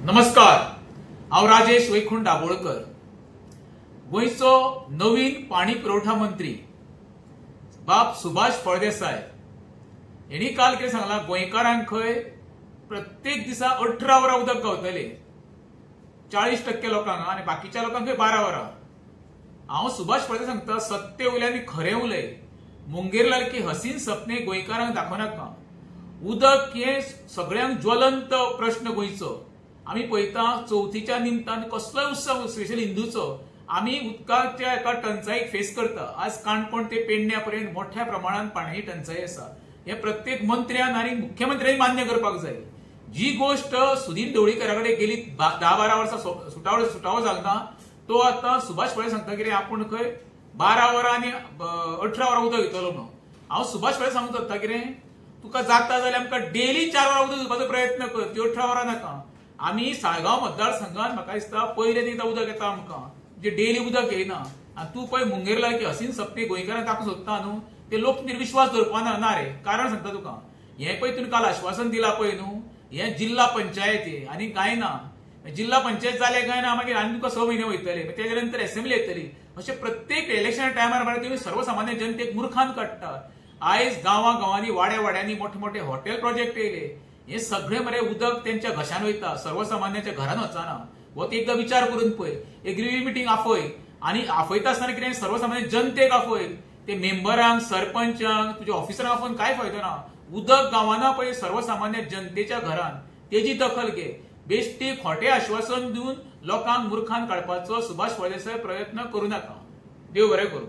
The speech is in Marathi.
नमस्कार, हांव राजेश वैकुंठ दाबोळकर। गोयचो नवीन पाणी पुरवठा मंत्री बाब सुभाष फळदेसाय यांनी काल कितें सांगला, गोंयकारांक खंय प्रत्येक दिसा 18 वरां उदक गावतले 40% लोकांक आनी बाकीच्या लोकांक खंय 12 वरां। हांव सुभाष फळदेसाय सांगता, सत्य उलय आनी खरें उलय। मुंगेरलाल की हसीन सपने गोंयकारांक दाखोवनाका। उदक हे सगळ्यांक ज्वलंत प्रश्न गोंयचो। आमी पळयता चवथीच्या निमतान कसलोय उत्सव, स्पेशली हिंदूचो, आमी उदकाच्या एका टंचाईक फेस करता। आज काणकोण ते पेडण्या पर्यंत मोठ्या प्रमाणात पाण्याची टंचाई आसा। हे प्रत्येक मंत्र्यान आणि मुख्यमंत्र्यांनी मान्य करपाक जाय। जी गोष्ट सुदीन ढवळीकराकडे गेली 10-12 वर्सां सुटावो जालना, तो आता सुभाष फळदेसाय सांगता की आपूण खंय 12 वरां आनी 18 वरां उदक दितलो म्हणून। हांव सुभाष फळदेसाय सांगूंक सोदता कितें, तुका जाता जाल्यार आमकां डेली 4 वरां उदक दिवपाचो प्रयत्न कर, ती 18 वरां नाका। आमी साळगांव मतदारसंघात म्हाका दिसता पयले एकदां उदक येता आमकां, जे डेली उदक येयना। आनी तूं पळय मुंगेरलाल की हसीन सपने गोंयकारांक दाखोवंक सोदता न्हू, ते लोक निर्विश्वास धरपाना ना रे। कारण सांगता तुका, हें पळय तुवें काल आश्वासन दिलां पळय न्हू, हें जिल्हा पंचायती आनी कांय ना। जिल्हा पंचायत जाले काय ना, मागीर आनी तुका 6 म्हयने वयतले, तेजे नंतर असेंब्ली येतली। अशें प्रत्येक इलेक्शन टायमार मरे तुमी सर्वसामान्य जनतेक मुर्खान काडटा। आयज गांवांनी वाड्यांनी मोठे मोठे हॉटेल प्रोजेक्ट येयले, हे सगळे मरे उदक त्यांच्या घशान वयता, सर्वसामान्याच्या घरान वचना। हो ते एकदा विचार करून पळय। एक रिव्ह्यू मिटींग आपय, आनी आपयता आसतना कितें सर्वसामान्य जनतेक आपय, ते मेंबरांक, सरपंचांक, तुज्या ऑफिसरांक आपोवन काय फायदो ना। उदक गांवांना पळय सर्वसामान्य जनतेच्या घरान, तेजी दखल घे। बेश्टी खोटे आश्वासन दिवन लोकांक मुर्खान काडपाचो सुभाष फळदेसाय प्रयत्न करूं नाका। देव बरें करूं।